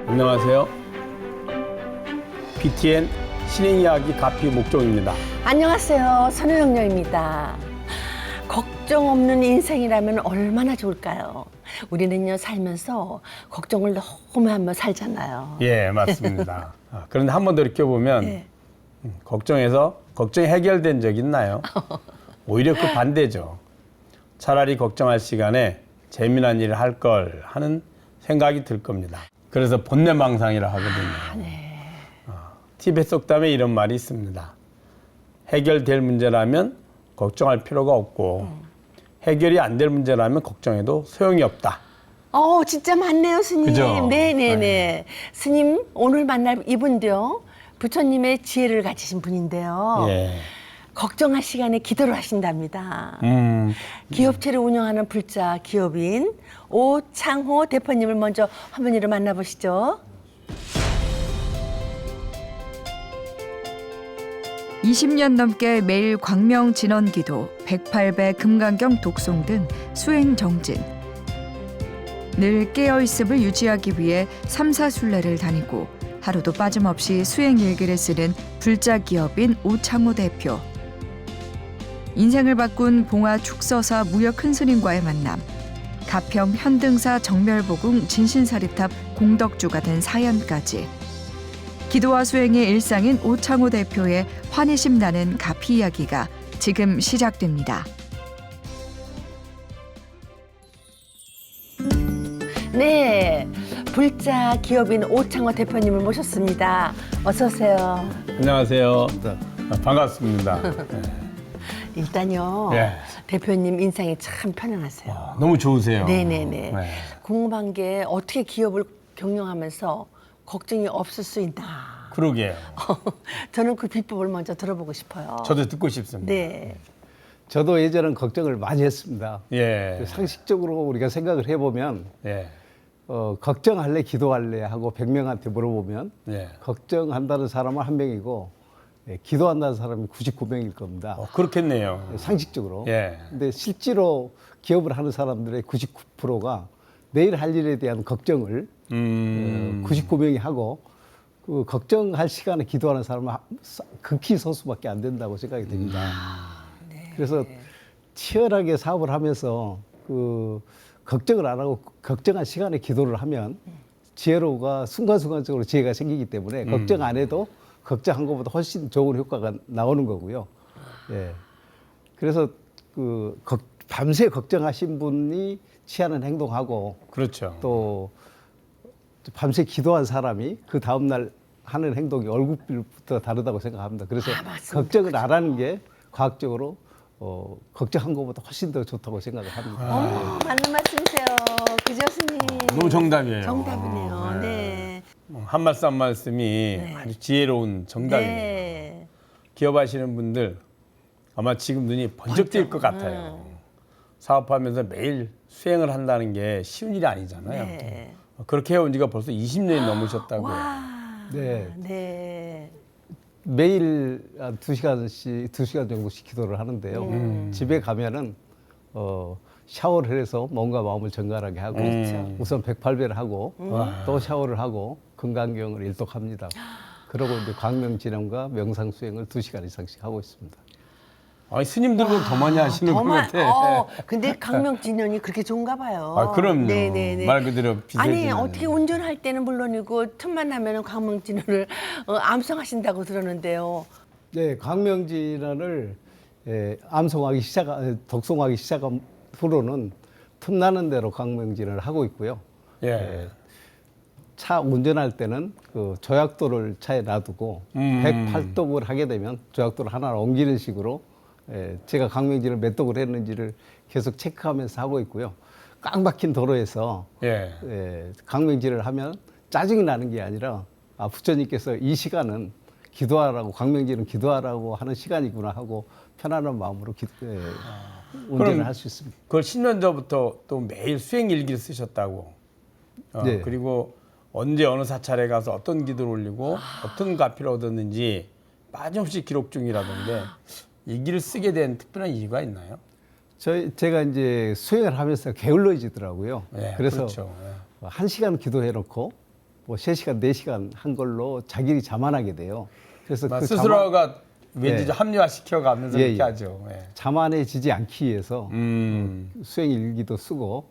안녕하세요. BTN 신행이야기 가피 목종입니다. 안녕하세요. 선우영녀입니다. 걱정 없는 인생이라면 얼마나 좋을까요? 우리는요 살면서 걱정을 너무 하며 살잖아요. 예, 맞습니다. 그런데 한 번 더 이렇게 보면 네. 걱정이 해결된 적 있나요? 오히려 그 반대죠. 차라리 걱정할 시간에 재미난 일을 할 걸 하는 생각이 들 겁니다. 그래서 본내망상이라 하거든요. 티베트 속담에 이런 말이 있습니다. 해결될 문제라면 걱정할 필요가 없고 해결이 안 될 문제라면 걱정해도 소용이 없다. 진짜 맞네요, 스님. 그죠? 네네네. 네. 스님, 오늘 만날 이분도요, 부처님의 지혜를 가지신 분인데요. 예. 걱정할 시간에 기도를 하신답니다. 기업체를 운영하는 불자 기업인 오창호 대표님을 먼저 화면으로 만나보시죠. 20년 넘게 매일 광명 진원기도, 108배 금강경 독송 등 수행 정진. 늘 깨어있음을 유지하기 위해 삼사순례를 다니고 하루도 빠짐없이 수행 일기를 쓰는 불자 기업인 오창호 대표. 인생을 바꾼 봉화 축서사 무역 큰스님과의 만남. 가평 현등사 정멸보궁 진신사리탑 공덕주가 된 사연까지. 기도와 수행의 일상인 오창호 대표의 환희심 나는 가피 이야기가 지금 시작됩니다. 네, 불자 기업인 오창호 대표님을 모셨습니다. 어서 오세요. 안녕하세요. 반갑습니다. 일단요, 예. 대표님 인상이 참 편안하세요. 너무 좋으세요. 네네네. 네. 궁금한 게 어떻게 기업을 경영하면서 걱정이 없을 수 있나. 그러게요. 저는 그 비법을 먼저 들어보고 싶어요. 저도 듣고 싶습니다. 네. 저도 예전엔 걱정을 많이 했습니다. 예. 상식적으로 우리가 생각을 해보면 예. 걱정할래 기도할래 하고 100명한테 물어보면 예. 걱정한다는 사람은 1명이고 기도한다는 사람이 99명일 겁니다. 그렇겠네요. 상식적으로. 예. 근데 실제로 기업을 하는 사람들의 99%가 내일 할 일에 대한 걱정을 99명이 하고 그 걱정할 시간에 기도하는 사람은 극히 소수밖에 안 된다고 생각이 됩니다. 그래서 치열하게 사업을 하면서 그 걱정을 안 하고 걱정할 시간에 기도를 하면 지혜로가 순간순간적으로 지혜가 생기기 때문에 걱정 안 해도 걱정한 것보다 훨씬 좋은 효과가 나오는 거고요. 예. 그래서 밤새 걱정하신 분이 취하는 행동하고 그렇죠. 또 밤새 기도한 사람이 그 다음날 하는 행동이 얼굴부터 다르다고 생각합니다. 그래서 걱정을 안 하는 게 과학적으로 걱정한 것보다 훨씬 더 좋다고 생각을 합니다. 맞는 말씀이세요. 그죠, 스님? 너무 정답이에요. 정답이네요. 네. 한 말씀 한 말씀이 아주 지혜로운 정답이네요. 네. 기업하시는 분들 아마 지금 눈이 번쩍 뜰 것 같아요. 사업하면서 매일 수행을 한다는 게 쉬운 일이 아니잖아요. 네. 그렇게 해온 지가 벌써 20년이 넘으셨다고요. 네. 네. 매일 한 2시간 정도씩 기도를 하는데요. 집에 가면은 샤워를 해서 몸과 마음을 정갈하게 하고 우선 108배를 하고 또 샤워를 하고 금강경을 일독합니다. 그러고 이제 광명진원과 명상 수행을 2시간 이상씩 하고 있습니다. 아니, 스님들보다 더 많이 하시는 것 같아. 근데 강명진원이 그렇게 좋은가 봐요. 그럼요. 네네네. 말 그대로 아니, 어떻게 운전할 때는 물론이고 틈만 나면은 강명진원을 암송하신다고 들었는데요. 네, 광명진원을 독송하기 시작한 후로는 틈나는 대로 광명진원을 하고 있고요. 예. 차 운전할 때는 그 조약도를 차에 놔두고 108독을 하게 되면 조약도를 하나 옮기는 식으로 제가 광명진을 몇 독을 했는지를 계속 체크하면서 하고 있고요. 꽉 막힌 도로에서 광명진을 하면 짜증이 나는 게 아니라 부처님께서 이 시간은 기도하라고, 광명진은 기도하라고 하는 시간이구나 하고 편안한 마음으로 운전을 할 수 있습니다. 그걸 10년 전부터 또 매일 수행 일기를 쓰셨다고. 네. 그리고 언제 어느 사찰에 가서 어떤 기도를 올리고 어떤 가피를 얻었는지 빠짐없이 기록 중이라던데 이 길을 쓰게 된 특별한 이유가 있나요? 제가 이제 수행을 하면서 게을러지더라고요. 네, 그래서 그렇죠. 1시간 기도해놓고 뭐 3시간, 4시간 한 걸로 자기를 자만하게 돼요. 그래서 그 스스로가 왠지 예. 좀 합리화시켜가면서 예, 이렇게 예. 하죠. 예. 자만해지지 않기 위해서 수행 일기도 쓰고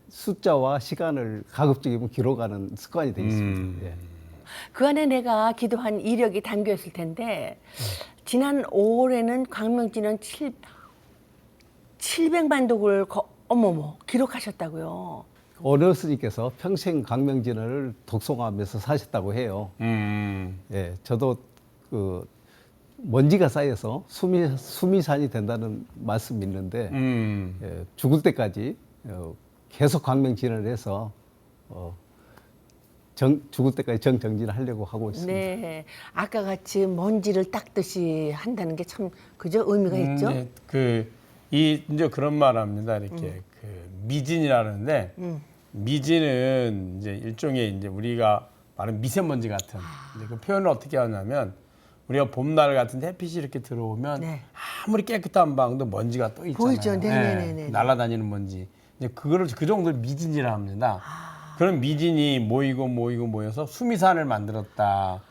숫자와 시간을 가급적이면 기록하는 습관이 되어 있습니다. 예. 그 안에 내가 기도한 이력이 담겨 있을 텐데 지난 5월에는 광명진은 700만 독을 어머머 기록하셨다고요. 어느 스님께서 평생 광명진을 독송하면서 사셨다고 해요. 예, 저도 그 먼지가 쌓여서 수미산이 된다는 말씀 있는데 예, 죽을 때까지 계속 광명진을 해서 죽을 때까지 정정진을 하려고 하고 있습니다. 네, 아까 같이 먼지를 닦듯이 한다는 게 참 그죠 의미가 있죠. 네, 이제 그런 말 합니다. 이렇게 그 미진이라는데 미진은 이제 일종의 이제 우리가 말하는 미세먼지 같은. 이제 그 표현을 어떻게 하냐면 우리가 봄날 같은 햇빛이 이렇게 들어오면 네. 아무리 깨끗한 방도 먼지가 또 있잖아요. 보이죠? 네네네네. 날아다니는 먼지. 이제 그거를 그 정도를 미진이라 합니다. 그런 미진이 모여서 수미산을 만들었다.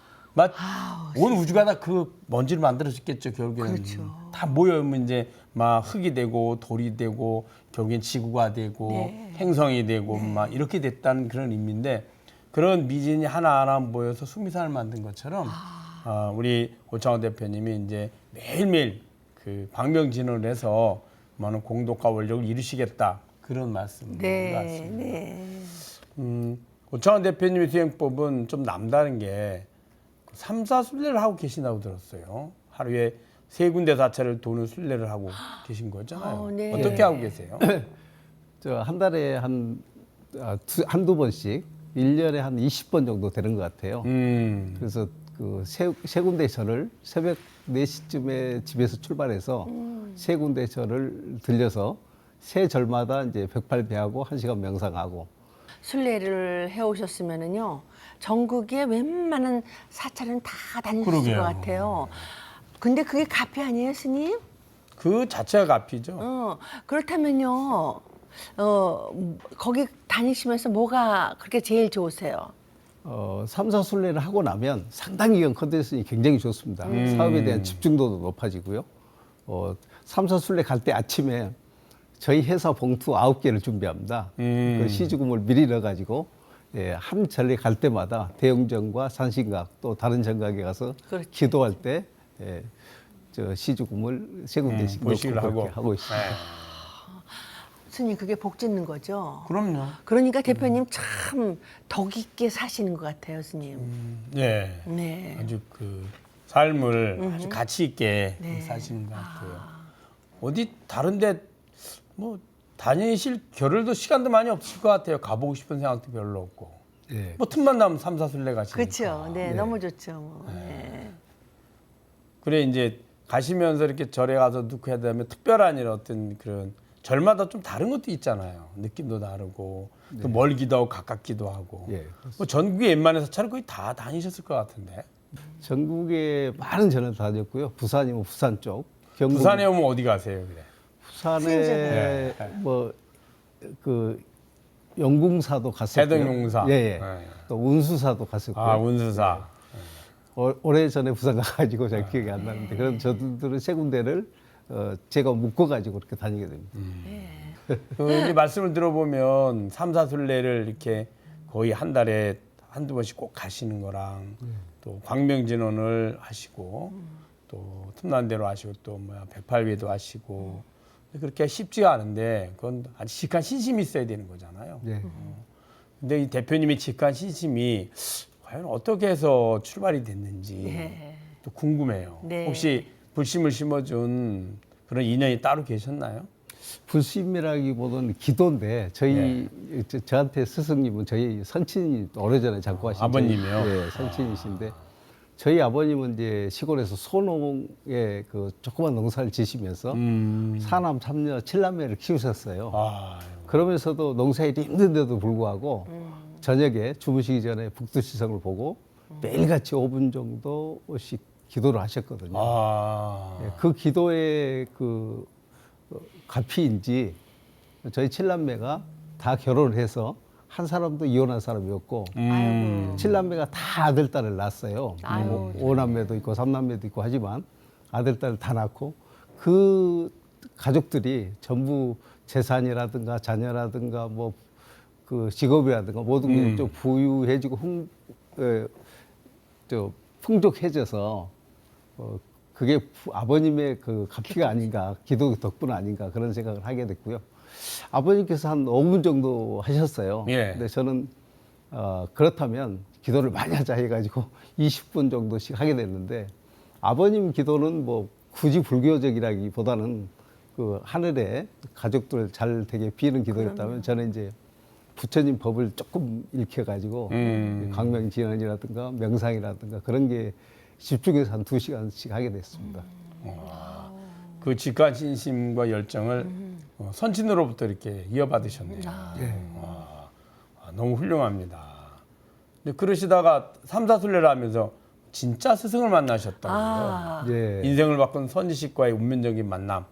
온 우주가 다 그 먼지를 만들어졌겠죠. 결국에는 그렇죠. 다 모여면 이제 막 흙이 되고 돌이 되고 결국엔 지구가 되고 네. 행성이 되고 막 이렇게 됐다는 그런 의미인데 그런 미진이 하나하나 모여서 수미산을 만든 것처럼 우리 오창호 대표님이 이제 매일매일 그 광명진을 해서 많은 공덕과 원력을 이루시겠다 그런 말씀인 것 네, 같습니다. 네. 오창호 대표님의 수행법은 좀 남다른 게 삼사순례를 하고 계신다고 들었어요. 하루에 3군데 사찰을 도는 순례를 하고 계신 거잖아요. 네. 어떻게 하고 계세요? 한 달에 한두 번씩 1년에 한 20번 정도 되는 것 같아요. 그래서 그 세 군데 절을 새벽 4시쯤에 집에서 출발해서 세 군데 절을 들려서 세 절마다 이제 108배하고 1시간 명상하고 순례를 해오셨으면은요 전국에 웬만한 사찰은 다 다니셨을 그러게요. 것 같아요. 근데 그게 가피 아니에요, 스님? 그 자체가 값이죠. 그렇다면요, 거기 다니시면서 뭐가 그렇게 제일 좋으세요? 삼사순례를 하고 나면 상당히 컨디션이 굉장히 좋습니다. 사업에 대한 집중도도 높아지고요. 삼사순례 갈 때 아침에 저희 회사 봉투 9개를 준비합니다. 그 시주금을 미리 넣어가지고 한 절에 갈 때마다 대영정과 산신각 또 다른 정각에 가서 그렇죠. 기도할 때 저 시주금을 세 군데씩 넣고 보식을 그렇게 하고 있습니다. 스님, 그게 복 짓는 거죠? 그럼요. 그러니까 대표님 참 덕 있게 사시는 것 같아요, 스님. 네. 네. 아주 그 삶을 아주 가치 있게 네. 사시는 것 같고요. 어디 다른데 뭐 다니실 겨를도 시간도 많이 없을 것 같아요. 가보고 싶은 생각도 별로 없고. 예. 뭐 틈만 나면 삼사순례 가시니까. 그렇죠. 네, 너무 좋죠. 뭐. 네. 그래 이제 가시면서 이렇게 절에 가서 넣고 해야 되면 특별한 이런 어떤 그런 절마다 좀 다른 것도 있잖아요. 느낌도 다르고 또 멀기도 하고 가깝기도 하고. 예, 뭐 전국에 웬만해서 차를 거의 다 다니셨을 것 같은데. 전국에 많은 절을 다녔고요. 부산이면 부산 쪽, 경북 부산에 오면 어디 가세요, 그래? 부산에 네. 뭐 그 영궁사도 갔었고요. 해등용사. 예, 예. 네. 또 운수사도 갔었고요. 아, 운수사. 오래 전에 부산 가가지고 잘 기억이 안 나는데 그런 저들은 세 군데를 제가 묶어가지고 그렇게 다니게 됩니다. 그 이제 말씀을 들어보면 삼사순례를 이렇게 거의 한 달에 한두 번씩 꼭 가시는 거랑 또 광명진원을 하시고 또 틈난대로 하시고 또 뭐야 108배도 하시고 그렇게 쉽지가 않은데 그건 아주 직한 신심이 있어야 되는 거잖아요. 예. 근데 이 대표님의 직한 신심이 과연 어떻게 해서 출발이 됐는지 네. 또 궁금해요. 네. 혹시 불심을 심어준 그런 인연이 따로 계셨나요? 불심이라기보다는 기도인데 저한테 스승님은 저희 선친이 오래전에 작고하신 아버님이요? 예, 선친이신데 저희 아버님은 이제 시골에서 소농에 그 조그만 농사를 지시면서 사남 삼녀 칠남매를 키우셨어요. 아, 그러면서도 농사일이 힘든데도 불구하고 저녁에 주무시기 전에 북두시성을 보고 매일같이 5분 정도씩 기도를 하셨거든요. 예, 그 기도의 그 가피인지 저희 칠남매가 다 결혼을 해서 한 사람도 이혼한 사람이었고 아이고. 7남매가 다 아들 딸을 낳았어요. 아유, 5남매도 있고 3남매도 있고 하지만 아들 딸을 다 낳고 그 가족들이 전부 재산이라든가 자녀라든가 뭐 그 직업이라든가 모든 게 좀 부유해지고 풍족해져서 그게 아버님의 그 값비가 아닌가, 기도 덕분 아닌가 그런 생각을 하게 됐고요. 아버님께서 한 5분 정도 하셨어요. 예. 근데 저는 그렇다면 기도를 많이 하자 해가지고 20분 정도씩 하게 됐는데 아버님 기도는 뭐 굳이 불교적이라기보다는 그 하늘에 가족들 잘 되게 비는 기도였다면 저는 이제 부처님 법을 조금 읽혀가지고 광명진언이라든가 명상이라든가 그런 게 집중해서 한 2시간씩 하게 됐습니다. 그 직관신심과 열정을 선친으로부터 이렇게 이어받으셨네요. 너무 훌륭합니다. 근데 그러시다가 삼사순례를 하면서 진짜 스승을 만나셨다고요. 아, 예. 인생을 바꾼 선지식과의 운명적인 만남.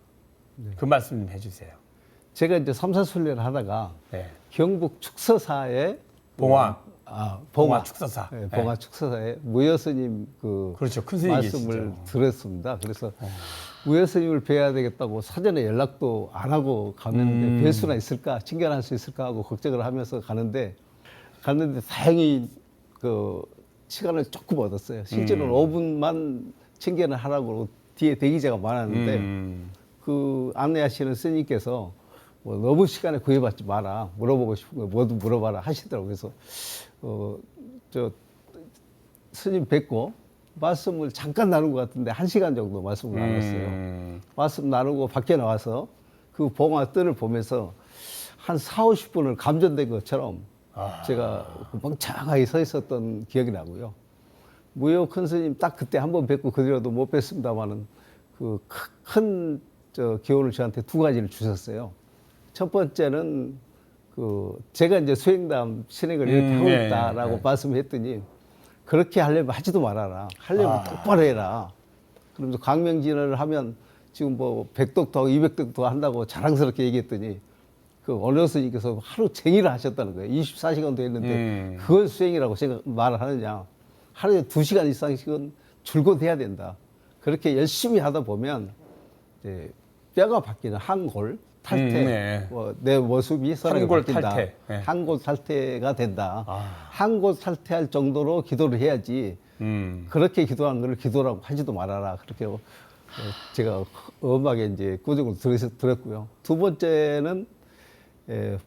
그 말씀 좀 해주세요. 제가 이제 삼사순례를 하다가 네. 경북 축서사에 봉화. 봉화 축서사. 네, 봉화 축서사에 무여 스님 그 그렇죠. 큰 스님이 말씀을 계시죠. 들었습니다. 그래서 무여 스님을 뵈야 되겠다고 사전에 연락도 안 하고 갔는데 뵐 수나 있을까, 친견할 수 있을까 하고 걱정을 하면서 갔는데 다행히 그 시간을 조금 얻었어요. 실제로는 5분만 친견을 하라고 뒤에 대기자가 많았는데 그 안내하시는 스님께서 뭐 너무 시간에 구애받지 마라, 물어보고 싶은 거 모두 물어봐라 하시더라고요. 그래서 저 스님 뵙고 말씀을 잠깐 나눈 것 같은데 1시간 정도 말씀을 나눴어요. 말씀 나누고 밖에 나와서 그 봉화 뜰을 보면서 한 4, 50분을 감전된 것처럼 제가 멍청하게 서 있었던 기억이 나고요. 무효 큰 스님 딱 그때 한번 뵙고 그 뒤로도 못 뵀습니다만은 그 큰 기원을 저한테 2가지를 주셨어요. 첫 번째는 그 제가 이제 수행담 신행을 이렇게 하고 있다라고 말씀했더니 그렇게 하려면 하지도 말아라. 하려면 똑바로 해라. 그러면서 광명진언을 하면 지금 뭐 100독도 하고 200독도 한다고 자랑스럽게 얘기했더니 그 어느 스님께서 하루 종일 하셨다는 거예요. 24시간도 했는데 그걸 수행이라고 말을 하느냐. 하루에 2시간 이상씩은 줄곧 해야 된다. 그렇게 열심히 하다 보면 이제 뼈가 바뀌는 한골, 탈퇴, 내 모습이 선하게 한골 바뀐다. 탈퇴. 네. 한골 탈퇴가 된다. 한골 탈퇴할 정도로 기도를 해야지 그렇게 기도한 걸 기도라고 하지도 말아라. 그렇게 제가 엄하게 이제 꾸중을 들었고요. 두 번째는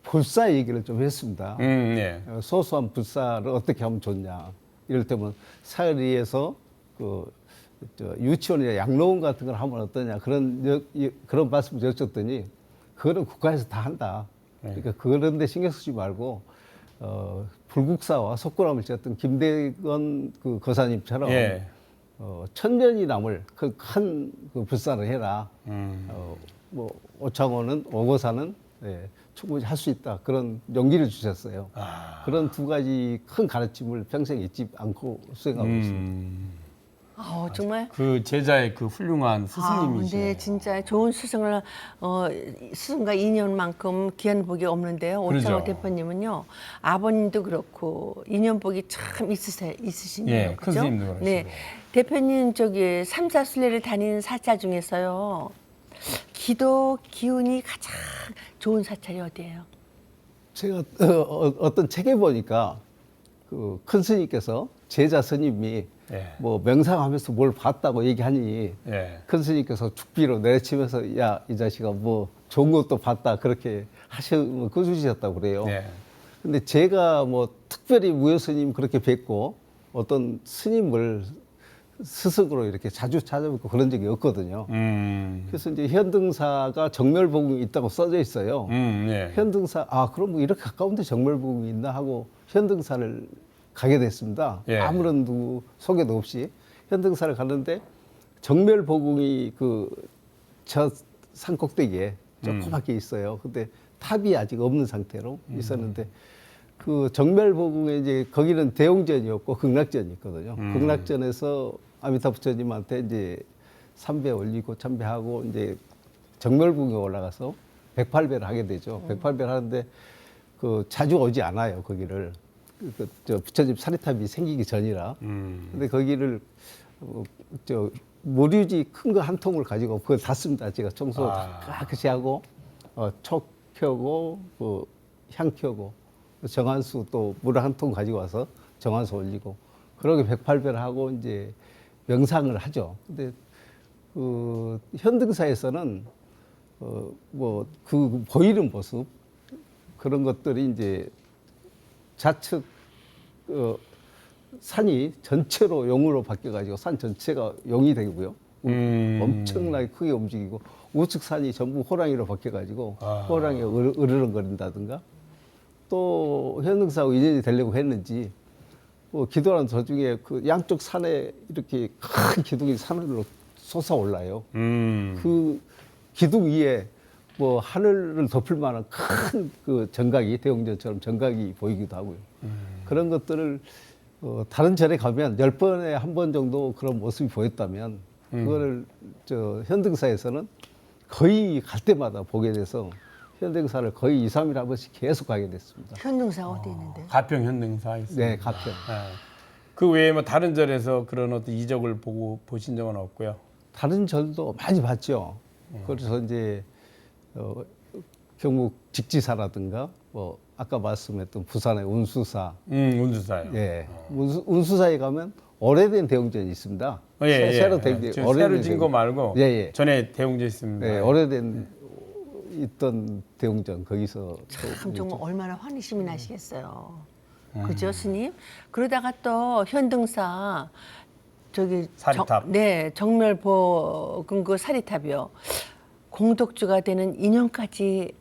불사 얘기를 좀 했습니다. 소소한 불사를 어떻게 하면 좋냐. 이를테면 사리에서 유치원이나 양로원 같은 걸 하면 어떠냐. 그런 말씀을 여쭸더니 그거는 국가에서 다 한다. 그러니까 그런 데 신경 쓰지 말고 불국사와 속구람을 지었던 김대건 그 거사님처럼 천년이 남을 그 큰 불사를 해라. 뭐 오창호는 오고사는 충분히 할 수 있다. 그런 용기를 주셨어요. 그런 2가지 큰 가르침을 평생 잊지 않고 수행하고 있습니다. 정말. 그 제자의 그 훌륭한 스승님이시네요. 네, 진짜 좋은 스승을 스승과 인연만큼 귀한 복이 없는데요. 오창호 그러죠. 대표님은요, 아버님도 그렇고 인연복이 참 있으시네요. 큰 스님도 그러시고. 네, 대표님 삼사순례를 다닌 사찰 중에서요, 기도 기운이 가장 좋은 사찰이 어디예요? 제가 어떤 책에 보니까 그 큰 스님께서 제자 스님이 뭐 명상하면서 뭘 봤다고 얘기하니 큰 스님께서 죽비로 내려치면서 야, 이 자식아 뭐 좋은 것도 봤다 그렇게 꾸짖으셨다고 그래요. 근데 제가 뭐 특별히 무여 스님 그렇게 뵙고 어떤 스님을 스승으로 이렇게 자주 찾아뵙고 그런 적이 없거든요. 그래서 이제 현등사가 정멸복음이 있다고 써져 있어요. 현등사, 그럼 뭐 이렇게 가까운데 정멸복음이 있나 하고 현등사를 가게 됐습니다. 아무런 소개도 없이 현등사를 갔는데 정멸복음이 저 산꼭대기에 조그맣게 있어요. 근데 탑이 아직 없는 상태로 있었는데 그 정멸복음에 이제 거기는 대웅전이었고 극락전이 있거든요. 극락전에서 아미타 부처님한테 이제 삼배 올리고 참배하고 이제 정멸복음에 올라가서 108배를 하게 되죠. 108배를 하는데 그 자주 오지 않아요 거기를. 저 부처님 사리탑이 생기기 전이라. 근데 거기를 저 모류지 큰 거 한 통을 가지고 그걸 닫습니다. 제가 청소 깨끗이 하고 촉 켜고 향 켜고 정한수 또 물 한 통 가지고 와서 정한수 올리고 그러게 108배를 하고 이제 명상을 하죠. 근데 그 현등사에서는 뭐 그 보이는 모습 그런 것들이 이제 좌측 산이 전체로 용으로 바뀌어가지고 산 전체가 용이 되고요. 엄청나게 크게 움직이고 우측 산이 전부 호랑이로 바뀌어가지고 호랑이가 으르렁거린다든가 또 현등사하고 인연이 되려고 했는지 뭐 기도하는 도중에 그 양쪽 산에 이렇게 큰 기둥이 산으로 솟아올라요. 그 기둥 위에 뭐 하늘을 덮을 만한 큰 그 정각이 대웅전처럼 정각이 보이기도 하고요. 그런 것들을 다른 절에 가면 10번에 한 번 정도 그런 모습이 보였다면 그거를 저 현등사에서는 거의 갈 때마다 보게 돼서 현등사를 거의 2, 3일에 한 번씩 계속 가게 됐습니다. 현등사 어디 있는데? 가평 현등사 있습니다. 네, 가평. 그 외에 뭐 다른 절에서 그런 어떤 이적을 보신 적은 없고요. 다른 절도 많이 봤죠. 그래서 이제 경북 직지사라든가 뭐 아까 말씀했던 부산의 운수사, 운수사요. 예, 운수사에 가면 오래된 대웅전이 있습니다. 새로 새로 진 거 말고 예, 예. 전에 대웅전 있습니다. 네, 오래된 있던 대웅전 거기서 참 정말 얼마나 환희심이 나시겠어요. 그죠, 스님? 그러다가 또 현등사 저기 사리탑. 정멸복음 그 사리탑이요. 공덕주가 되는 인연까지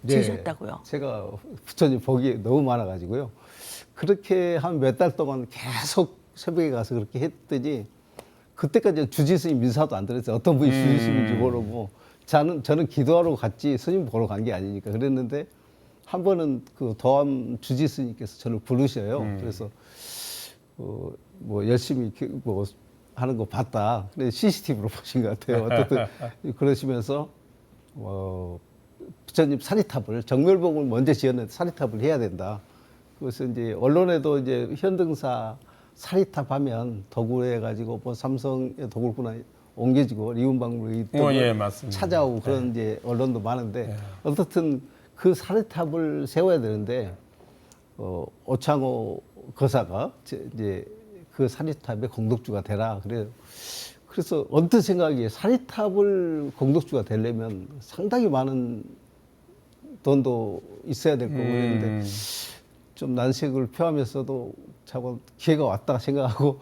지으셨다고요. 제가 부처님 복이 너무 많아가지고요. 그렇게 한 몇 달 동안 계속 새벽에 가서 그렇게 했더니 그때까지 주지스님 민사도 안 들었어요. 어떤 분이 주지스님인지 모르고 저는 기도하러 갔지 스님 보러 간 게 아니니까 그랬는데 한 번은 그 도암 주지스님께서 저를 부르셔요. 그래서 뭐 열심히 뭐 하는 거 봤다. 근데 CCTV로 보신 것 같아요. 어쨌든 그러시면서 부처님 사리탑을 정멸봉을 먼저 지었는데 사리탑을 해야 된다. 그래서 이제 언론에도 이제 현등사 사리탑 하면 도굴해 가지고 뭐 삼성의 도굴구나 옮겨지고 리운박물이 예, 맞습니다. 찾아오고 그런 이제 언론도 많은데 어떻든 그 사리탑을 세워야 되는데 오창호 거사가 이제 그 사리탑의 공덕주가 되라. 그래서 언뜻 생각이 사리탑을 공덕주가 되려면 상당히 많은 돈도 있어야 될 거고 그랬는데 좀 난색을 표하면서도 자꾸 기회가 왔다 생각하고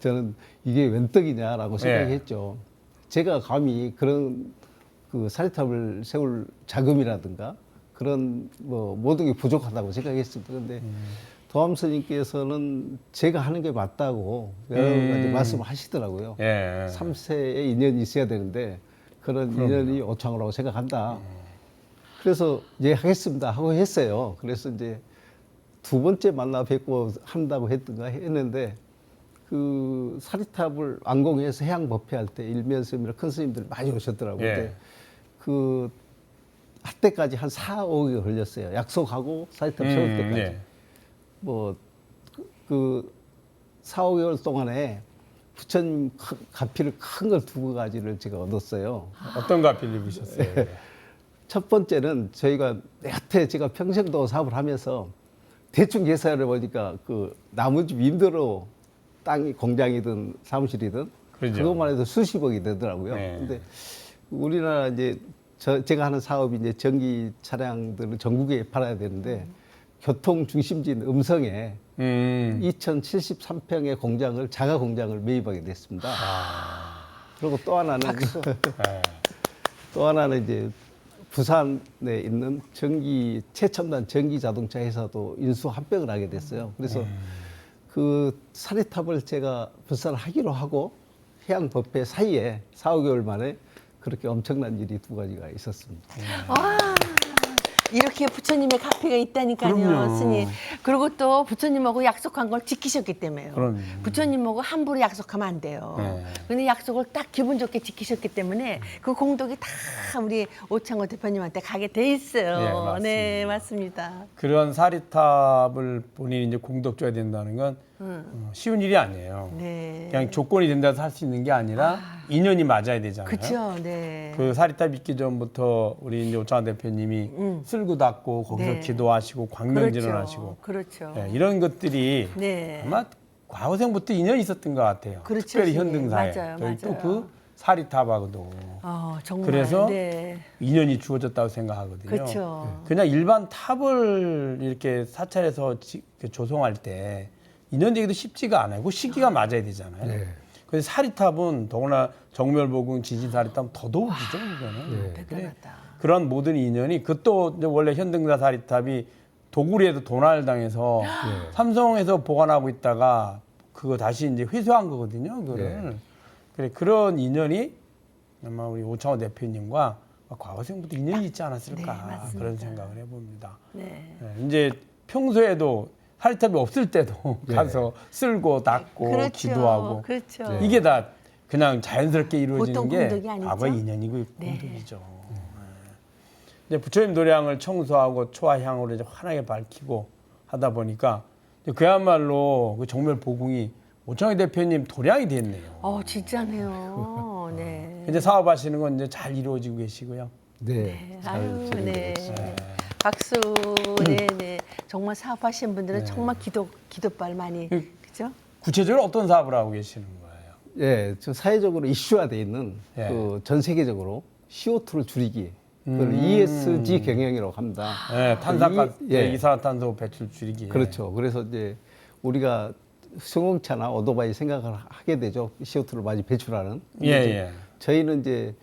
저는 이게 웬 떡이냐라고 생각했죠. 제가 감히 그런 그 사리탑을 세울 자금이라든가 그런 뭐 모든 게 부족하다고 생각했습니다. 그런데 도암 스님께서는 제가 하는 게 맞다고 여러 가지 말씀을 하시더라고요. 3세의 인연이 있어야 되는데 그런 인연이 오창호라고 생각한다. 그래서 예 하겠습니다 하고 했어요. 그래서 이제 두 번째 만나 뵙고 한다고 했는데 그 사리탑을 완공해서 해양 법회할 때 일면스님이나 큰 스님들 많이 오셨더라고요. 근데 그 할 때까지 한 4, 5개월 걸렸어요. 약속하고 사리탑 세울 때까지. 뭐 그 4, 5개월 동안에 부처님 가피를 큰 걸 두 가지를 제가 얻었어요. 어떤 가피를 입으셨어요? 첫 번째는 저희가 여태 제가 평생도 사업을 하면서 대충 계산을 보니까 그 나무집 임대로 땅이 공장이든 사무실이든 그렇죠. 그것만 해도 수십억이 되더라고요. 근데 우리나라 이제 제가 하는 사업이 이제 전기 차량들을 전국에 팔아야 되는데 교통 중심지인 음성에 2073평의 공장을 자가 공장을 매입하게 됐습니다. 그리고 또 하나는 또 하나는 이제 부산에 있는 최첨단 전기 자동차 회사도 인수 합병을 하게 됐어요. 그래서 그 사리탑을 제가 불산하기로 하고 해양 법회 사이에 4, 5개월 만에 그렇게 엄청난 일이 두 가지가 있었습니다. 와, 이렇게 부처님의 카페가 있다니까요, 그럼요. 스님. 그리고 또 부처님하고 약속한 걸 지키셨기 때문에요. 그럼요. 부처님하고 함부로 약속하면 안 돼요. 네. 근데 약속을 딱 기분 좋게 지키셨기 때문에 그 공덕이 다 우리 오창호 대표님한테 가게 돼 있어요. 네, 맞습니다. 네, 맞습니다. 그런 사리탑을 본인이 이제 공덕 줘야 된다는 건 쉬운 일이 아니에요. 네. 그냥 조건이 된다고 할 수 있는 게 아니라 인연이 맞아야 되잖아요. 그렇죠. 네. 그 사리탑 있기 전부터 우리 이제 오창환 대표님이 쓸고 닦고 거기서 네. 기도하시고 광명진원하시고 그렇죠. 네, 이런 것들이 네. 아마 과거생부터 인연이 있었던 것 같아요. 그렇죠, 특별히 선생님. 현등사에 맞아요, 저희 또 맞아요. 그 사리탑하고도 정말. 그래서 네. 인연이 주어졌다고 생각하거든요. 그렇죠. 그냥 일반 탑을 이렇게 사찰에서 조성할 때 인연되기도 쉽지가 않아요. 그 시기가 맞아야 되잖아요. 네. 그래서 사리탑은 더구나 정멸보궁 지진사리탑은 더더욱이죠. 이거는. 그래, 대단하다. 그런 모든 인연이 그것도 이제 원래 현등사 사리탑이 도구리에도 도난을 당해서 삼성에서 보관하고 있다가 그거 다시 이제 회수한 거거든요. 그거를. 그래 그런 인연이 아마 우리 오창호 대표님과 과거생부터 인연이 있지 않았을까 네, 맞습니다. 그런 생각을 해봅니다. 네. 네, 이제 평소에도 사리탑이 없을 때도 가서 쓸고 닦고 그렇죠. 기도하고 그렇죠. 이게 다 그냥 자연스럽게 이루어지는 보통 게 공덕이 아니죠? 과거의 인연이고 네. 공덕이죠. 네. 이제 부처님 도량을 청소하고 초화향으로 이제 환하게 밝히고 하다 보니까 이제 그야말로 그 정멸 보궁이 오창희 대표님 도량이 됐네요. 진짜네요. 네. 이제 사업하시는 건 이제 잘 이루어지고 계시고요. 네. 잘 아유, 진행되고 네. 있습니다. 박수. 네, 네. 정말 사업하시는 분들은 정말 기도빨 많이 그죠? 구체적으로 어떤 사업을 하고 계시는 거예요? 예, 저 사회적으로 이슈화돼 있는 예. 그 전 세계적으로 CO2를 줄이기, 그걸 ESG 경영이라고 합니다. 네, 탄산가 예. 이산화탄소 배출 줄이기. 그렇죠. 그래서 이제 우리가 승용차나 오토바이 생각을 하게 되죠. CO2를 많이 배출하는. 예, 근데 이제 예. 저희는 이제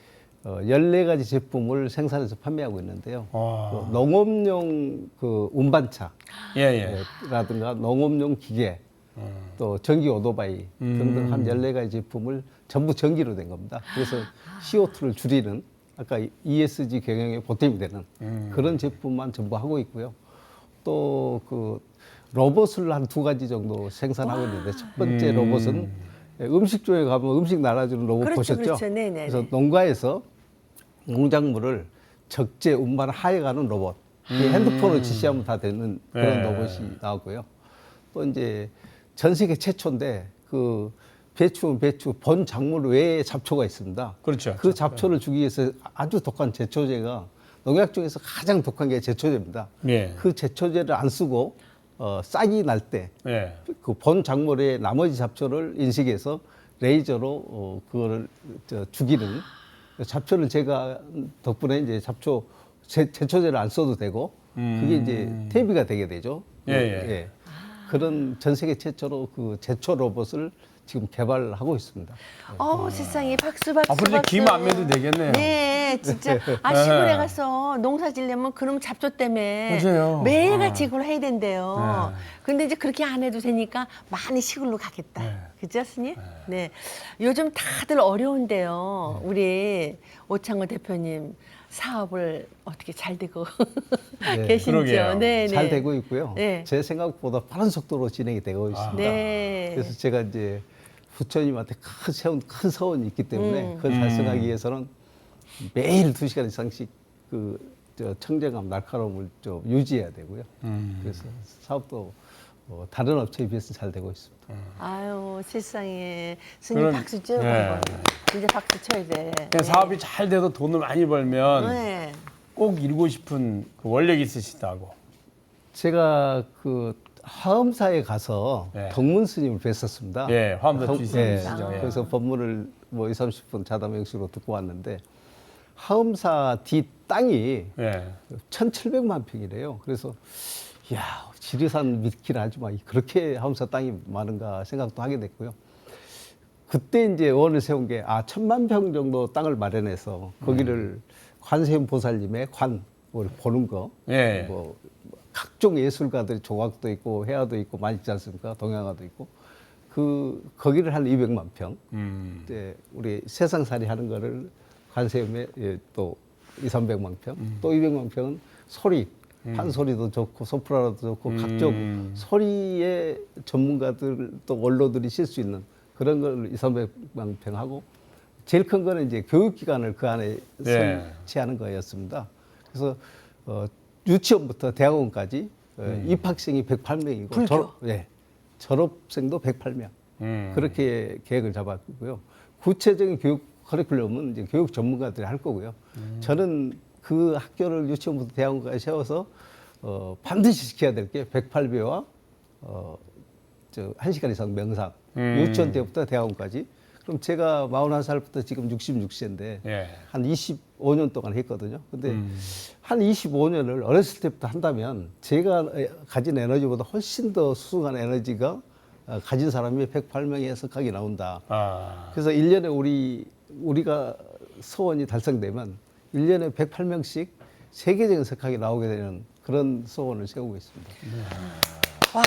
14가지 제품을 생산해서 판매하고 있는데요. 와. 그 농업용 그 운반차 예, 예. 라든가 농업용 기계, 또 전기 오토바이 등등 한 14가지 제품을 전부 전기로 된 겁니다. 그래서 CO2를 줄이는 아까 ESG 경영에 보탬이 되는 그런 제품만 전부 하고 있고요. 또 그 로봇을 한 2가지 정도 생산하고 있는데 첫 번째 로봇은 음식점에 가면 음식 날아주는 로봇 그렇죠, 보셨죠? 그렇죠. 네네네. 그래서 농가에서 농작물을 적재 운반하여 가는 로봇. 이게 핸드폰으로 지시하면 다 되는 그런 네. 로봇이 나오고요. 또 이제 전 세계 최초인데 그 배추 본 작물 외에 잡초가 있습니다. 그렇죠. 그 잡초를 주기 위해서 아주 독한 제초제가 농약 중에서 가장 독한 게 제초제입니다. 예. 그 제초제를 안 쓰고 싹이 날 때 예. 그 본 작물의 나머지 잡초를 인식해서 레이저로 그거를 죽이는 잡초를 제가 덕분에 이제 잡초 제초제를 안 써도 되고 그게 이제 퇴비가 되게 되죠. 예, 예. 그런 전 세계 최초로 그 제초 로봇을 지금 개발하고 있습니다. 세상에 박수 박수. 앞으로 이제 박수. 김 안 매도 되겠네요. 네, 진짜. 시골에 가서 농사 지려면 그럼 잡초 때문에 맞아요. 매일같이 그걸 해야 된대요. 근데 이제 그렇게 안 해도 되니까 많이 시골로 가겠다. 그죠, 스님? 네. 요즘 다들 어려운데요. 우리 오창호 대표님 사업을 어떻게 잘 되고 네. 계신지요? 그러게요. 네, 잘 네. 되고 있고요. 네. 제 생각보다 빠른 속도로 진행이 되고 있습니다. 네. 그래서 제가 이제 부처님한테 세운 큰 서원이 있기 때문에 그걸 달성하기 위해서는 매일 2시간 이상씩 청정감, 날카로움을 좀 유지해야 되고요. 그래서 사업도 다른 업체에 비해서 잘 되고 있습니다. 아유, 세상에. 스님 그럼, 박수 쭉 네. 한번. 이제 박수 쳐야 돼. 그냥 사업이 잘 돼서 돈을 많이 벌면 네. 꼭 이루고 싶은 그 원력이 있으시다고. 제가 그 화엄사에 가서 네. 덕문 스님을 뵀었습니다. 예, 화엄사 덕- 주시죠. 예. 그래서 법문을 20, 30분 자담 형식으로 듣고 왔는데 화엄사 뒷 땅이 예. 1,700만 평이래요. 그래서 야 지리산 믿기는 하지만 그렇게 화엄사 땅이 많은가 생각도 하게 됐고요. 그때 이제 원을 세운 게 1,000만 평 정도 땅을 마련해서 거기를 관세음 보살님의 관을 보는 거, 예. 뭐 각종 예술가들이 조각도 있고 회화도 있고 많이 있지 않습니까? 동양화도 있고 거기를 한 200만 평. 이제 우리 세상살이 하는 거를 관세음에 또 2, 300만 평, 또 200만 평은 소리, 판소리도 좋고 소프라노도 좋고 각종 소리의 전문가들 또 원로들이 쉴 수 있는 그런 걸 2, 300만 평 하고 제일 큰 거는 이제 교육기관을 그 안에 설치하는 거였습니다. 그래서 유치원부터 대학원까지 입학생이 108명이고 졸업생도 108명. 그렇게 계획을 잡았고요. 구체적인 교육 커리큘럼은 이제 교육 전문가들이 할 거고요. 저는 그 학교를 유치원부터 대학원까지 세워서 반드시 지켜야 될 게 108배와 1시간 이상 명상. 유치원 때부터 대학원까지. 그럼 제가 41살부터 지금 66세인데 한 25년 동안 했거든요. 근데 한 25년을 어렸을 때부터 한다면 제가 가진 에너지보다 훨씬 더 수승한 에너지가 가진 사람이 108명의 해석학이 나온다. 그래서 1년에 우리가 소원이 달성되면 1년에 108명씩 세계적인 석학이 나오게 되는 그런 소원을 세우고 있습니다. 와.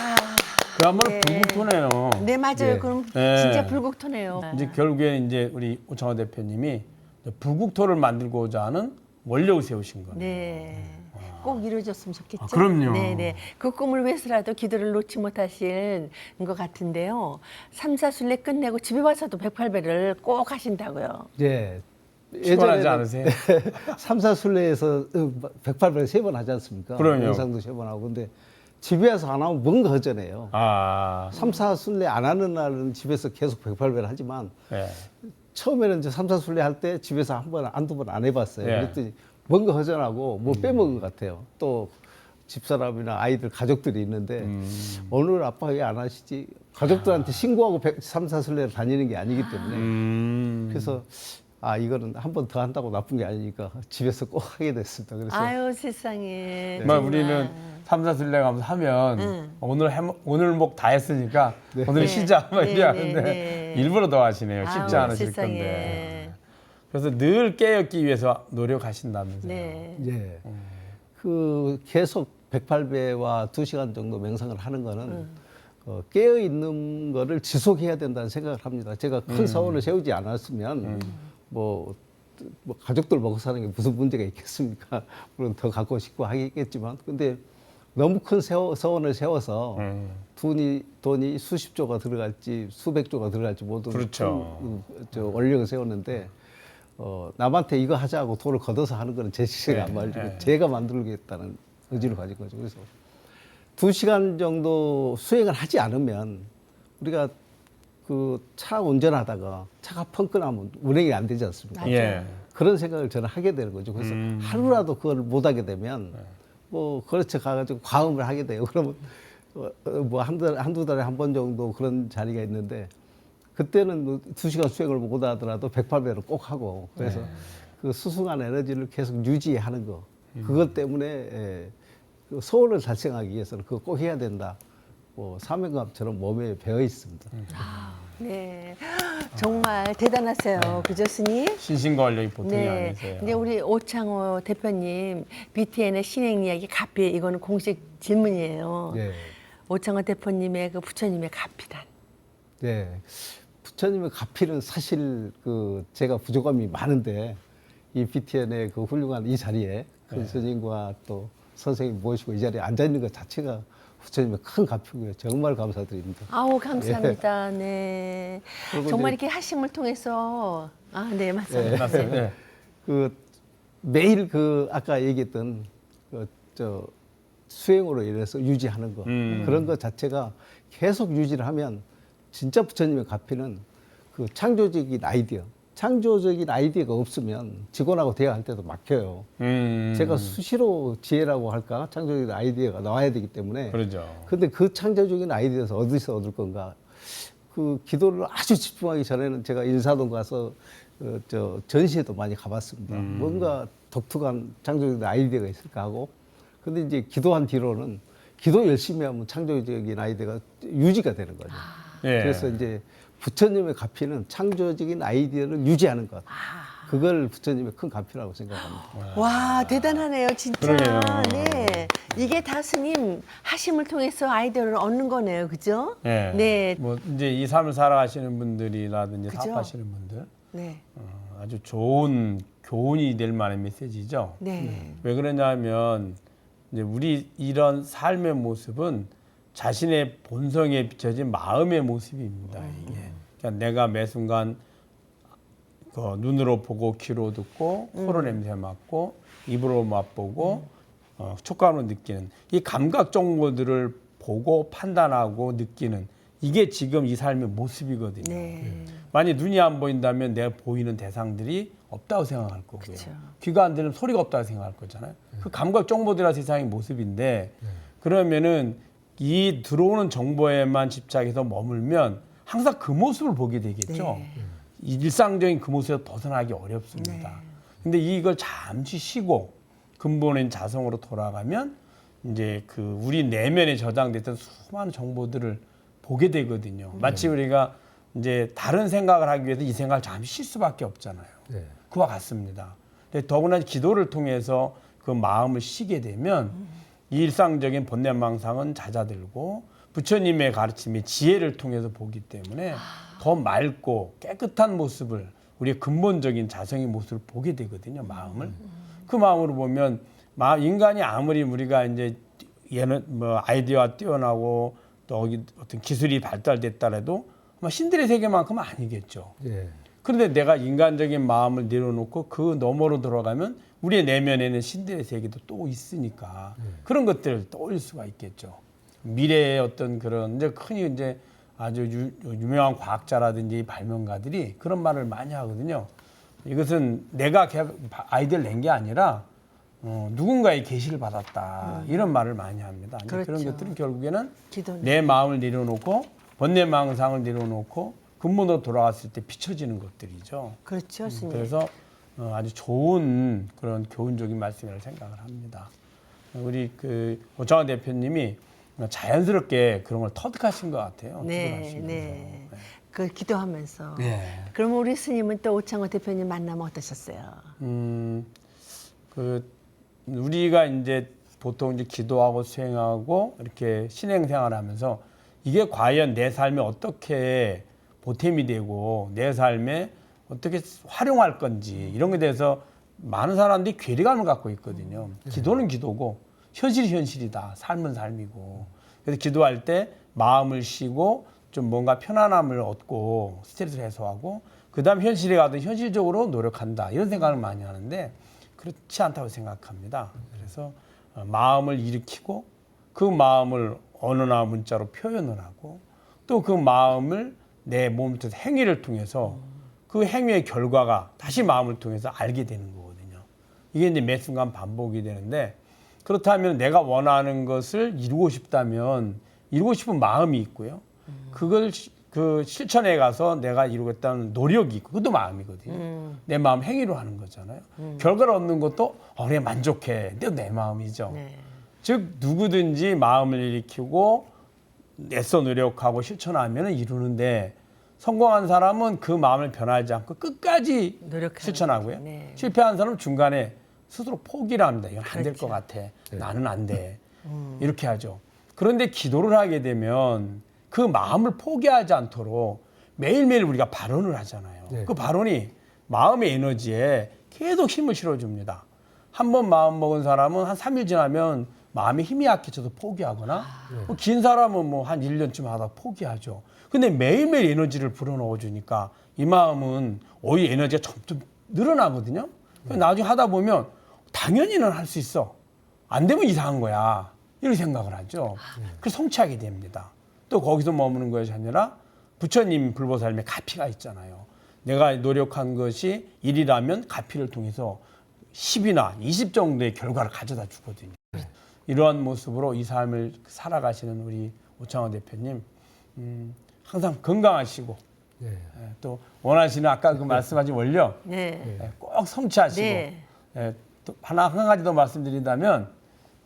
그야말로 불국토네요. 네, 맞아요. 그럼 진짜 불국토네요. 이제 결국에는 이제 우리 오창호 대표님이 불국토를 만들고자 하는 원력을 세우신 거네요. 네. 꼭 이루어졌으면 좋겠죠. 그럼요. 네네. 그 꿈을 위해서라도 기도를 놓지 못하실 것 같은데요. 삼사순례 끝내고 집에 와서도 108배를 꼭 하신다고요. 네. 피곤하지 않으세요? 삼사순례에서 108배를 3번 하지 않습니까? 그럼요. 영상도 3번 하고. 근데 집에 와서 안 하면 뭔가 허전해요. 삼사순례 안 하는 날은 집에서 계속 108배를 하지만 처음에는 이제 삼사순례 할 때 집에서 한두 번 안 해봤어요. 그랬더니 뭔가 허전하고 뭐 빼먹은 것 같아요. 또 집사람이나 아이들, 가족들이 있는데 오늘 아빠 왜 안 하시지? 가족들한테 신고하고 삼사순례를 다니는 게 아니기 때문에 그래서 이거는 한 번 더 한다고 나쁜 게 아니니까 집에서 꼭 하게 됐습니다. 그래서 아유 세상에. 우리는 삼사순례 가면서 하면 오늘 목 다 했으니까 오늘 쉬자 막 이래 하는데 일부러 더 하시네요. 쉽지 않으실 세상에. 건데. 그래서 늘 깨었기 위해서 노력하신다면서요. 네. 그 계속 108배와 2시간 정도 명상을 하는 거는 깨어 있는 거를 지속해야 된다는 생각을 합니다. 제가 큰 서원을 세우지 않았으면 뭐 가족들 먹고 사는 게 무슨 문제가 있겠습니까? 물론 더 갖고 싶고 하겠지만, 근데 너무 큰 서원을 세워서 돈이 수십조가 들어갈지 수백조가 들어갈지 모두 그렇죠. 원력을 세웠는데 남한테 이거 하자고 돈을 걷어서 하는 거는 제 시세가 안 맞고 제가 만들겠다는 의지를 가진 거죠. 그래서 2시간 정도 수행을 하지 않으면 우리가 그 차 운전하다가 차가 펑크 나면 운행이 안 되지 않습니까? 그런 생각을 저는 하게 되는 거죠. 그래서 하루라도 그걸 못 하게 되면 뭐 그렇죠 가가지고 과음을 하게 돼요. 그러면 뭐 한두 달에 한 번 정도 그런 자리가 있는데 그때는 2시간 수행을 못 하더라도 108배를 꼭 하고 그래서 그 수승한 에너지를 계속 유지하는 거 그것 때문에 그 소원을 달성하기 위해서는 그거 꼭 해야 된다. 뭐 사명감처럼 몸에 배어 있습니다. 네, 정말 대단하세요, 그죠, 스님? 신신관력이 보통이 네. 아니세요. 근데 우리 오창호 대표님 BTN의 신행 이야기 가피 이거는 공식 질문이에요. 네. 오창호 대표님의 그 부처님의 가피단. 네. 부처님의 가피는 사실 그 제가 부족함이 많은데 이 BTN의 그 훌륭한 이 자리에 큰 스님과 또 선생님 모시고 이 자리에 앉아 있는 것 자체가 부처님의 큰 가피고요. 정말 감사드립니다. 아우 감사합니다. 네. 그리고 정말 이제- 이렇게 하심을 통해서 네 맞습니다. 네. 그 매일 그 아까 얘기했던 저 수행으로 인해서 유지하는 거 그런 것 자체가 계속 유지를 하면 진짜 부처님의 가피는 그 창조적인 아이디어가 없으면 직원하고 대화할 때도 막혀요. 제가 수시로 지혜라고 할까 창조적인 아이디어가 나와야 되기 때문에 그러죠. 근데 그 창조적인 아이디어에서 어디서 얻을 건가? 그 기도를 아주 집중하기 전에는 제가 인사동 가서 저 전시회도 많이 가봤습니다. 뭔가 독특한 창조적인 아이디어가 있을까 하고. 근데 이제 기도한 뒤로는 기도 열심히 하면 창조적인 아이디어가 유지가 되는 거죠. 그래서 이제 부처님의 가피는 창조적인 아이디어를 유지하는 것. 그걸 부처님의 큰 가피라고 생각합니다. 와 대단하네요 진짜. 그러게요. 네. 이게 다 스님 하심을 통해서 아이디어를 얻는 거네요, 그죠? 네. 뭐 이제 이 삶을 살아가시는 분들이라든지 그죠? 사업하시는 분들 네. 아주 좋은 교훈이 될 만한 메시지죠. 네. 왜 그러냐면 이제 우리 이런 삶의 모습은 자신의 본성에 비춰진 마음의 모습입니다. 이게 그러니까 내가 매 순간 눈으로 보고 귀로 듣고 코로 냄새 맡고 입으로 맛보고 촉감으로 느끼는 이 감각 정보들을 보고 판단하고 느끼는 이게 지금 이 삶의 모습이거든요. 네. 만약 눈이 안 보인다면 내가 보이는 대상들이 없다고 생각할 거고요. 그쵸. 귀가 안 들리면 소리가 없다고 생각할 거잖아요. 그 감각 정보들이 세상의 모습인데 그러면은 이 들어오는 정보에만 집착해서 머물면 항상 그 모습을 보게 되겠죠. 네. 일상적인 그 모습에서 벗어나기 어렵습니다. 근데 이걸 잠시 쉬고 근본인 자성으로 돌아가면 이제 그 우리 내면에 저장됐던 수많은 정보들을 보게 되거든요. 마치 우리가 이제 다른 생각을 하기 위해서 이 생각을 잠시 쉴 수밖에 없잖아요. 네. 그와 같습니다. 근데 더구나 기도를 통해서 그 마음을 쉬게 되면 이 일상적인 번뇌망상은 잦아들고 부처님의 가르침이 지혜를 통해서 보기 때문에 더 맑고 깨끗한 모습을 우리의 근본적인 자성의 모습을 보게 되거든요. 마음을. 그 마음으로 보면 인간이 아무리 우리가 이제 얘는 뭐 아이디어가 뛰어나고 또 어떤 기술이 발달됐다라도 아마 신들의 세계만큼은 아니겠죠. 예. 그런데 내가 인간적인 마음을 내려놓고 그 너머로 들어가면 우리의 내면에는 신들의 세계도 또 있으니까 그런 것들을 떠올릴 수가 있겠죠. 미래의 어떤 그런 이제 흔히 이제 아주 유명한 과학자라든지 발명가들이 그런 말을 많이 하거든요. 이것은 내가 아이디어를 낸 게 아니라 누군가의 계시를 받았다 이런 말을 많이 합니다. 그렇죠. 그런 것들은 결국에는 기도는. 내 마음을 내려놓고 번뇌망상을 내려놓고 근본으로 돌아갔을 때 비춰지는 것들이죠. 그렇죠, 스님. 그래서 아주 좋은 그런 교훈적인 말씀이라고 생각을 합니다. 우리 그 오창환 대표님이 자연스럽게 그런 걸 터득하신 것 같아요. 네, 기도하시면서. 네. 그 기도하면서. 네. 그럼 우리 스님은 또 오창호 대표님 만나면 어떠셨어요? 그 우리가 이제 보통 이제 기도하고 수행하고 이렇게 신행생활을 하면서 이게 과연 내 삶에 어떻게 보탬이 되고 내 삶에 어떻게 활용할 건지 이런 것에 대해서 많은 사람들이 괴리감을 갖고 있거든요. 기도는 기도고 현실이 현실이다. 삶은 삶이고. 그래서 기도할 때 마음을 쉬고 좀 뭔가 편안함을 얻고 스트레스를 해소하고 그다음 현실에 가도 현실적으로 노력한다. 이런 생각을 많이 하는데 그렇지 않다고 생각합니다. 그래서 마음을 일으키고 그 마음을 언어나 문자로 표현을 하고 또 그 마음을 내 몸뜻 행위를 통해서 그 행위의 결과가 다시 마음을 통해서 알게 되는 거거든요. 이게 이제 매 순간 반복이 되는데 그렇다면 내가 원하는 것을 이루고 싶다면 이루고 싶은 마음이 있고요. 그걸 그 실천에 가서 내가 이루겠다는 노력이 있고 그것도 마음이거든요. 내 마음 행위로 하는 거잖아요. 결과를 얻는 것도 그래 만족해. 내 마음이죠. 네. 즉 누구든지 마음을 일으키고 애써 노력하고 실천하면 이루는데 성공한 사람은 그 마음을 변하지 않고 끝까지 노력하는 실천하고요. 거죠. 네. 실패한 사람은 중간에 스스로 포기를 합니다. 이건 안 될 것 그렇죠. 같아. 나는 안 돼. 이렇게 하죠. 그런데 기도를 하게 되면 그 마음을 포기하지 않도록 매일매일 우리가 발언을 하잖아요. 네. 그 발언이 마음의 에너지에 계속 힘을 실어줍니다. 한 번 마음 먹은 사람은 한 3일 지나면 마음의 힘이 약해져서 포기하거나 뭐긴 사람은 뭐 한 1년쯤 하다 포기하죠. 근데 매일매일 에너지를 불어넣어 주니까 이 마음은 오히려 에너지가 점점 늘어나거든요. 나중에 하다 보면 당연히는 할 수 있어. 안 되면 이상한 거야. 이렇게 생각을 하죠. 그래서 성취하게 됩니다. 또 거기서 머무는 것이 아니라 부처님 불보살m의 가피가 있잖아요. 내가 노력한 것이 1이라면 가피를 통해서 10이나 20 정도의 결과를 가져다 주거든요. 이러한 모습으로 이 삶을 살아가시는 우리 오창환 대표님 항상 건강하시고 네. 또 원하시는 아까 그 말씀하신 원료 네. 꼭 성취하시고 네. 또 한 가지 더 말씀드린다면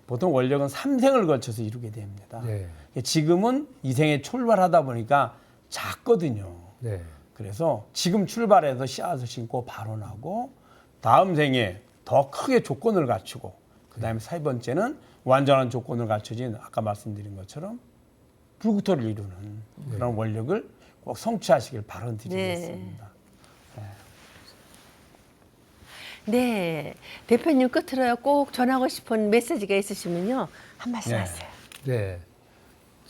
보통 원력은 3생을 걸쳐서 이루게 됩니다. 네. 지금은 이 생에 출발하다 보니까 작거든요. 네. 그래서 지금 출발해서 씨앗을 심고 발원하고 다음 생에 더 크게 조건을 갖추고 그다음에 세 번째는 완전한 조건을 갖춰진 아까 말씀드린 것처럼 불구토를 이루는 그런 원력을 꼭 성취하시길 바라드리겠습니다. 네, 대표님 끝으로요 꼭 전하고 싶은 메시지가 있으시면요 한 말씀 네. 하세요. 네.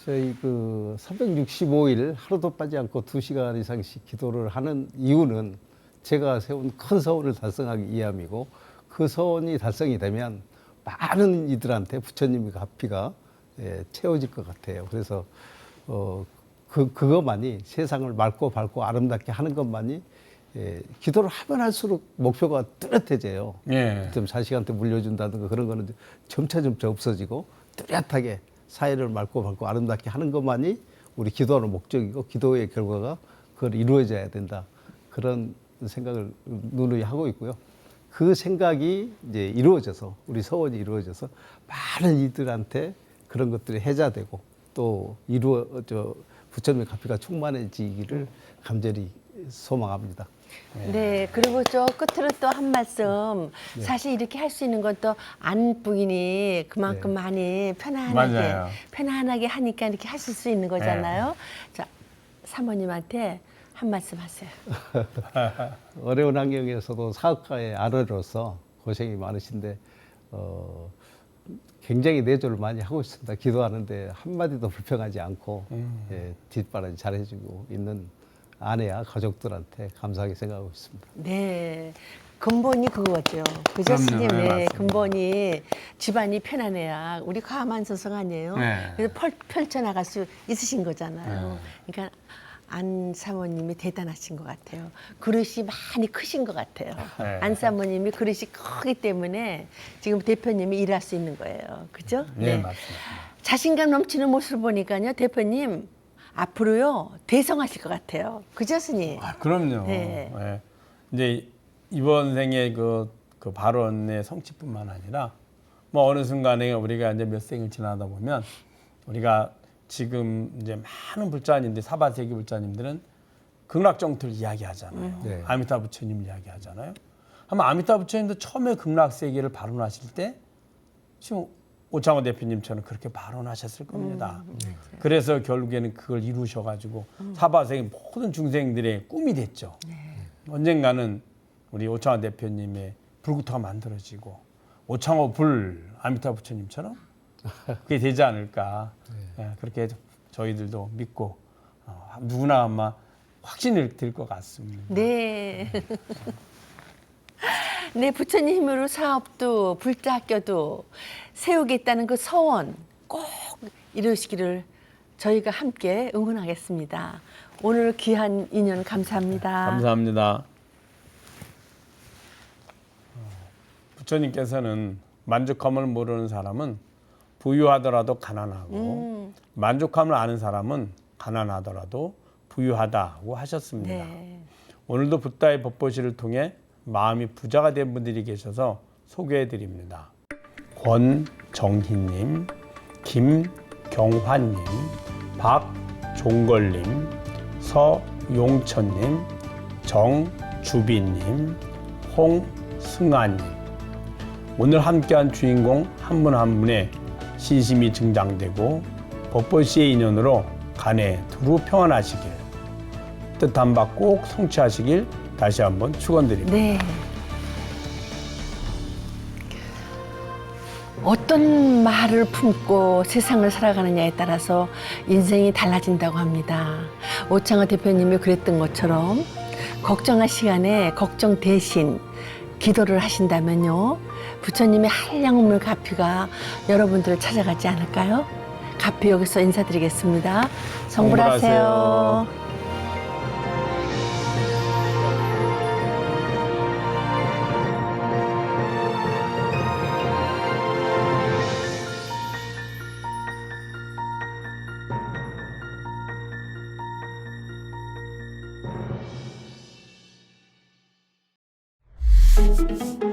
저희 그 365일 하루도 빠지 않고 2시간 이상씩 기도를 하는 이유는 제가 세운 큰 소원을 달성하기 위함이고 그 소원이 달성이 되면 많은 이들한테 부처님의 가피가 채워질 것 같아요. 그래서 그것만이 세상을 맑고 밝고 아름답게 하는 것만이 기도를 하면 할수록 목표가 뚜렷해져요. 예. 좀 자식한테 물려준다든가 그런 거는 점차 없어지고 뚜렷하게 사회를 맑고 밝고 아름답게 하는 것만이 우리 기도하는 목적이고 기도의 결과가 그걸 이루어져야 된다. 그런 생각을 누누이 하고 있고요. 그 생각이 이제 이루어져서 우리 서원이 이루어져서 많은 이들한테 그런 것들이 해자되고 또 부처님의 가피가 충만해지기를 간절히 소망합니다. 네, 그리고 저 끝으로 또 한 말씀. 사실 이렇게 할 수 있는 건 또 안 부인이 그만큼 많이 맞아요. 편안하게 하니까 이렇게 하실 수 있는 거잖아요. 자, 사모님한테 한 말씀 하세요. 어려운 환경에서도 사업가의 아내로서 고생이 많으신데 굉장히 내조를 많이 하고 있습니다. 기도하는데 한마디도 불평하지 않고 뒷바라지 잘해주고 있는 아내와 가족들한테 감사하게 생각하고 있습니다. 네. 근본이 그거죠. 그죠, 그럼요. 스님? 네, 네, 맞습니다. 근본이 집안이 편안해야 우리 가만소성 아니에요. 네. 그래서 펼쳐나갈 수 있으신 거잖아요. 그러니까 안 사모님이 대단하신 것 같아요. 그릇이 많이 크신 것 같아요. 네. 안 사모님이 그릇이 크기 때문에 지금 대표님이 일할 수 있는 거예요. 그죠? 네, 맞습니다. 자신감 넘치는 모습을 보니까요, 대표님 앞으로요 대성하실 것 같아요. 그죠, 스님? 아, 그럼요. 네. 예. 이제 이번 생의 그 발언의 성취뿐만 아니라 뭐 어느 순간에 우리가 이제 몇 생을 지나다 보면 우리가 지금 이제 많은 불자님들 사바세기 불자님들은 극락정토를 이야기하잖아요. 네. 아미타 부처님 이야기하잖아요. 아마 아미타 부처님도 처음에 극락세계를 발언하실 때 지금 오창호 대표님처럼 그렇게 발언하셨을 겁니다. 그래서 결국에는 그걸 이루셔가지고 사바세계 모든 중생들의 꿈이 됐죠. 언젠가는 우리 오창호 대표님의 불구토가 만들어지고 오창호 불 아미타 부처님처럼 그게 되지 않을까. 예, 그렇게 저희들도 믿고 누구나 아마 확신이 들 것 같습니다. 네. 네, 부처님 힘으로 사업도 불자학교도 세우겠다는 그 소원 꼭 이루시기를 저희가 함께 응원하겠습니다. 오늘 귀한 인연 감사합니다. 감사합니다. 부처님께서는 만족함을 모르는 사람은 부유하더라도 가난하고 만족함을 아는 사람은 가난하더라도 부유하다고 하셨습니다. 네. 오늘도 붓다의 법보시를 통해 마음이 부자가 된 분들이 계셔서 소개해 드립니다. 권정희님, 김경환님, 박종걸님, 서용천님, 정주빈님, 홍승아님. 오늘 함께한 주인공 한 분 한 분의 신심이 증장되고 법보시의 인연으로 간에 두루 평안하시길, 뜻한 바 꼭 성취하시길 다시 한번 축원드립니다. 네. 어떤 말을 품고 세상을 살아가느냐에 따라서 인생이 달라진다고 합니다. 오창호 대표님이 그랬던 것처럼 걱정할 시간에 걱정 대신 기도를 하신다면요, 부처님의 한량없는 가피가 여러분들을 찾아가지 않을까요? 가피 여기서 인사드리겠습니다. 성불하세요. Thank you.